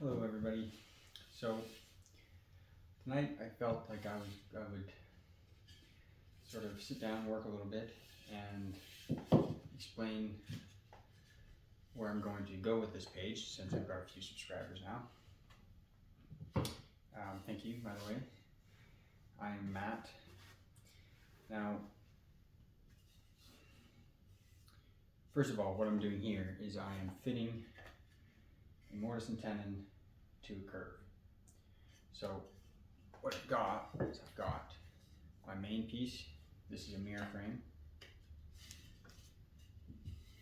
Hello everybody. So tonight I felt like I would sort of sit down, work a little bit, and explain where I'm going to go with this page since I've got a few subscribers now. Thank you, by the way. I am Matt. Now, first of all, what I'm doing here is I am fitting a mortise and tenon to a curve. So what I've got is I've got my main piece. This is a mirror frame.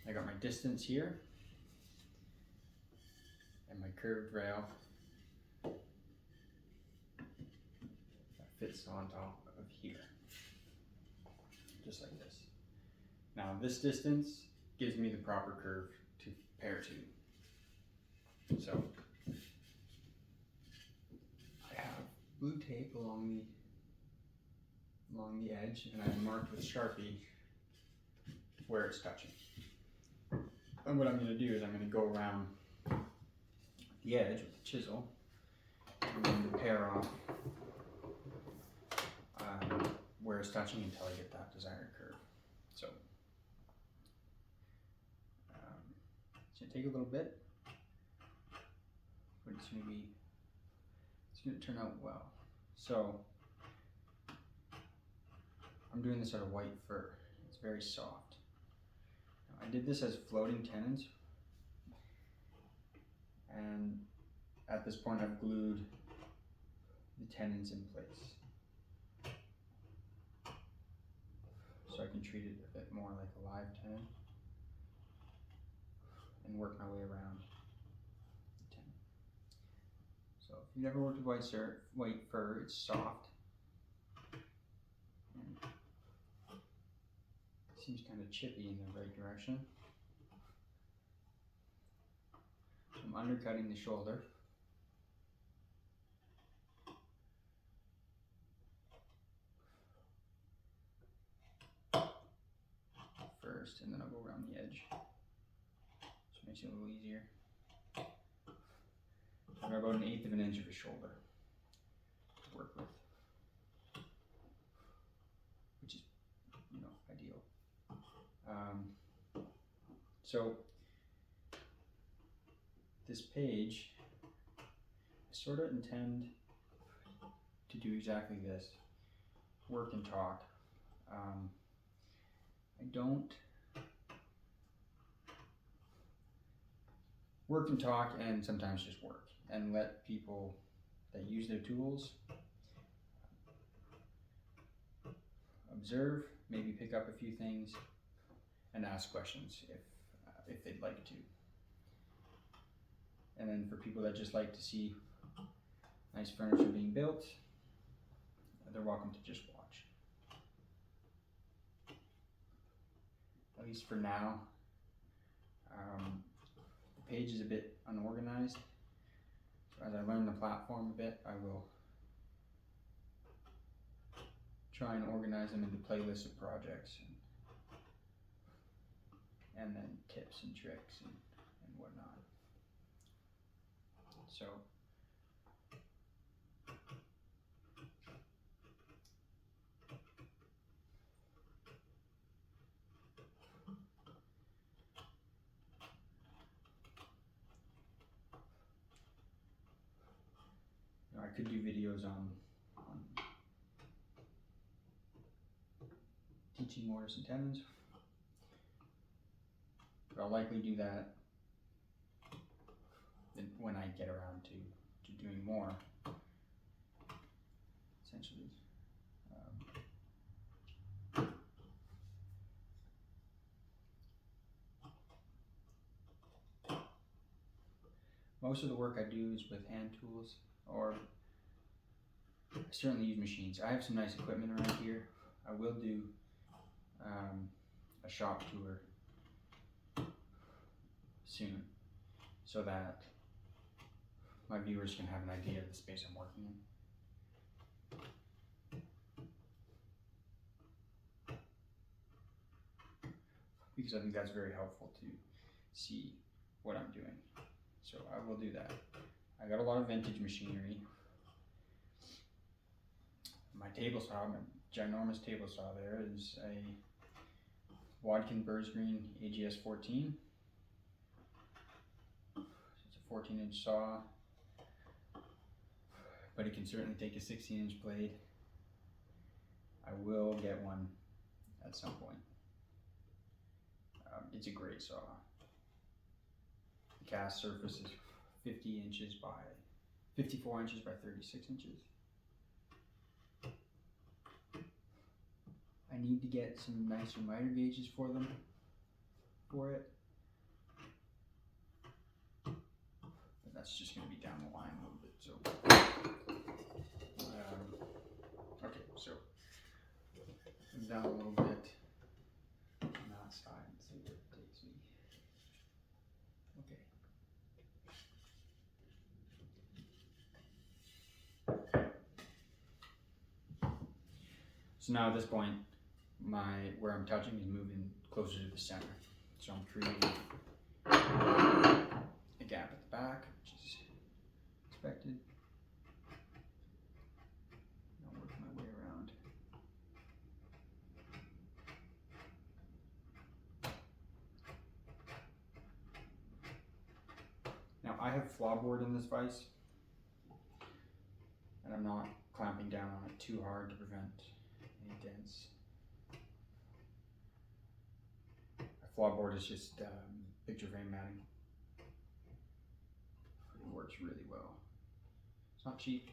I got my distance here and my curved rail that fits on top of here, just like this. Now this distance gives me the proper curve to pair to. So I have blue tape along the edge, and I've marked with Sharpie where it's touching. And what I'm going to do is I'm going to go around the edge with the chisel and then pair off where it's touching until I get that desired curve. So it's going to take a little bit, but it's going to turn out well. So I'm doing this out of white fir. It's very soft. Now, I did this as floating tenons, and at this point I've glued the tenons in place, so I can treat it a bit more like a live tenon and work my way around the tenon. So if you've never worked with white fir, it's soft. And it seems kind of chippy in the right direction. So I'm undercutting the shoulder. First, and then I'll go around the edge. So it makes it a little easier. I've got about 1/8 of an inch of a shoulder to work with, which is, ideal. So this page, I sort of intend to do exactly this: work and talk. I don't work and talk, and sometimes just work and let people that use their tools observe, maybe pick up a few things, and ask questions if they'd like to. And then for people that just like to see nice furniture being built, they're welcome to just watch. At least for now. The page is a bit unorganized, so as I learn the platform a bit, I will try and organize them into playlists of projects and then tips and tricks and whatnot. So I could do videos on teaching mortise and tenons, but I'll likely do that when I get around to doing more, essentially. Most of the work I do is with hand tools, or I certainly use machines. I have some nice equipment around here. I will do a shop tour soon, so that my viewers can have an idea of the space I'm working in, because I think that's very helpful to see what I'm doing. So I will do that. I got a lot of vintage machinery. My table saw, my ginormous table saw there is a Wadkin Bursgreen AGS 14. It's a 14-inch saw, but it can certainly take a 16-inch blade. I will get one at some point. It's a great saw. The cast surface is 54 inches by 36 inches. I need to get some nicer miter gauges for it. But that's just going to be down the line a little bit. So, okay, so down a little bit on that side and see where it takes me. Okay. So now at this point, where I'm touching is moving closer to the center. So I'm creating a gap at the back, which is expected. I'll work my way around. Now I have floorboard in this vise, and I'm not clamping down on it too hard to prevent any dents. Floorboard is just picture frame matting. It works really well. It's not cheap though.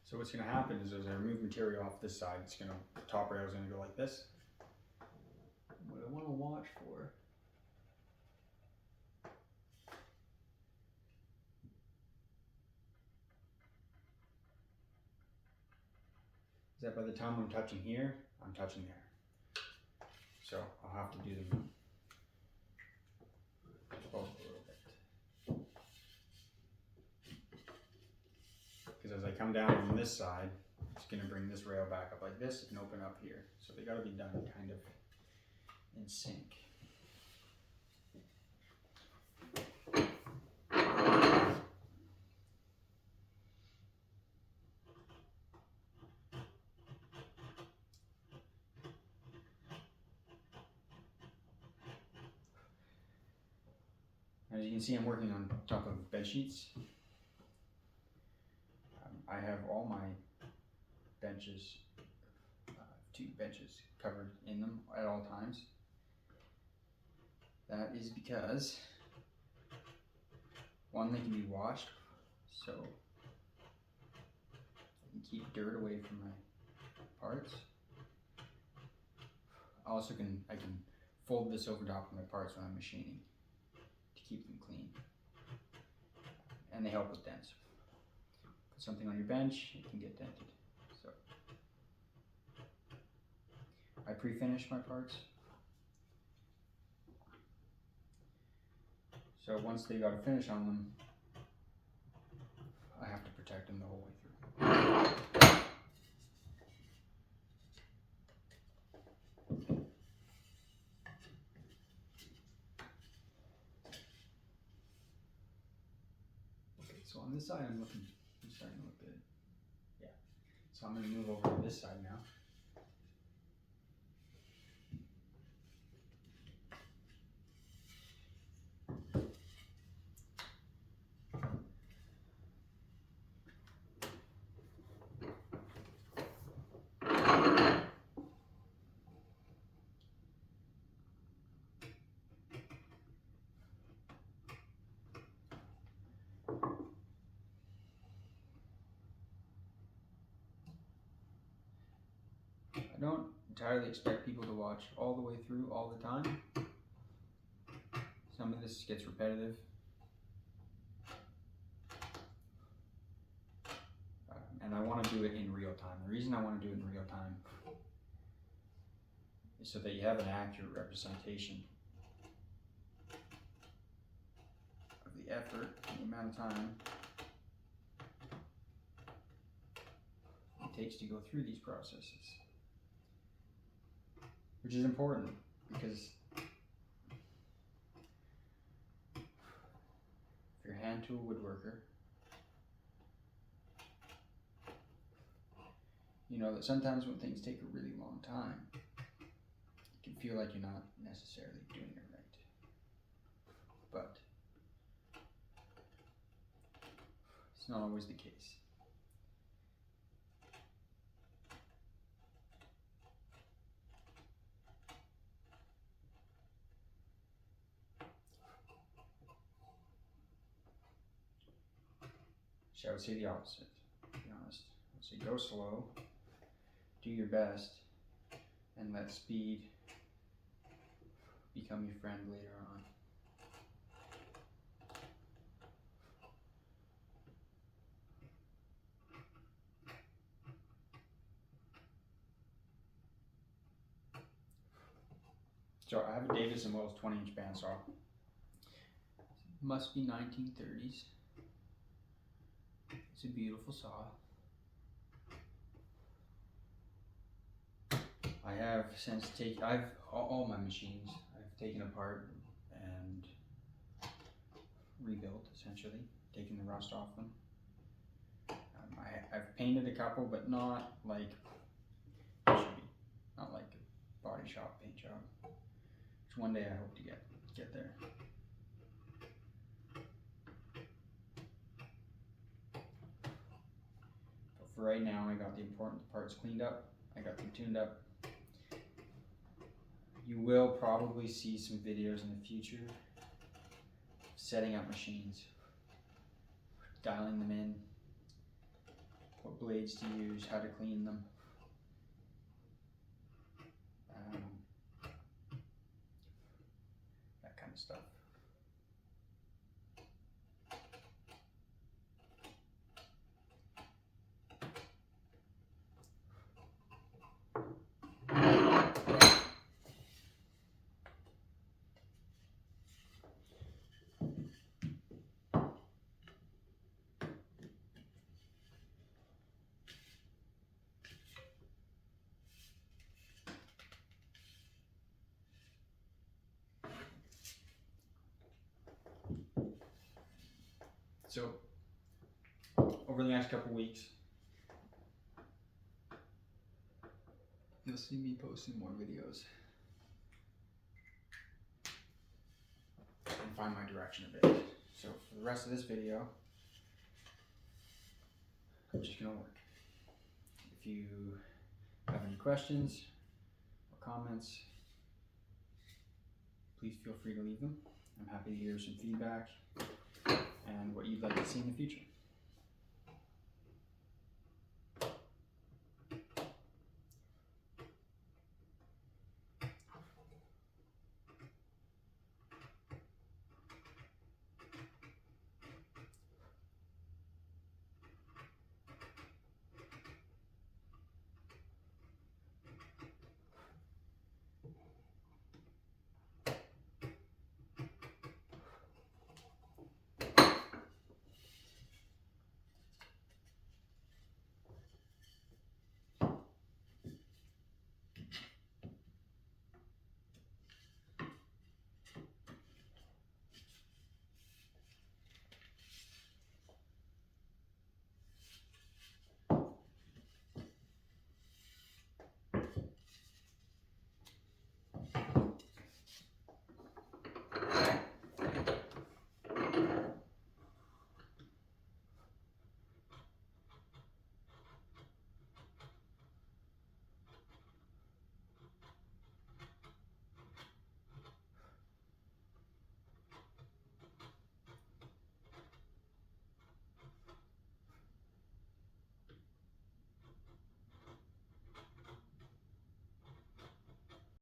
So what's going to happen is as I remove material off this side, the top rail is going to go like this. What I want to watch for is that by the time I'm touching here, I'm touching there. So I'll have to do them both a little bit. Because as I come down on this side, it's going to bring this rail back up like this and open up here. So they got to be done kind of in sync. As you can see, I'm working on top of bed sheets. I have all my benches, 2 benches covered in them at all times. That is because, one, they can be washed, so I can keep dirt away from my parts. I can fold this over top of my parts when I'm machining to keep them clean. And they help with dents. Put something on your bench, it can get dented. So I pre-finish my parts. So once they got a finish on them, I have to protect them the whole way through. Okay, so on this side I'm starting to look good. Yeah. So I'm going to move over to this side now. I don't entirely expect people to watch all the way through all the time. Some of this gets repetitive. And I want to do it in real time. The reason I want to do it in real time is so that you have an accurate representation of the effort and the amount of time it takes to go through these processes. Which is important because if you're a hand tool woodworker, you know that sometimes when things take a really long time, it can feel like you're not necessarily doing it right. But it's not always the case. So I would say the opposite, to be honest. I would say go slow, do your best, and let speed become your friend later on. So I have a Davis & Wells 20-inch bandsaw. Must be 1930s. It's a beautiful saw. I have since all my machines I've taken apart and rebuilt, essentially, taking the rust off them. I've painted a couple, but not like it should be, not like a body shop paint job. Which one day I hope to get there. But for right now, I got the important parts cleaned up. I got them tuned up. You will probably see some videos in the future setting up machines, dialing them in, what blades to use, how to clean them. That kind of stuff. So, over the next couple weeks, you'll see me posting more videos and find my direction a bit. So for the rest of this video, I'm just gonna work. If you have any questions or comments, please feel free to leave them. I'm happy to hear some feedback and what you'd like to see in the future.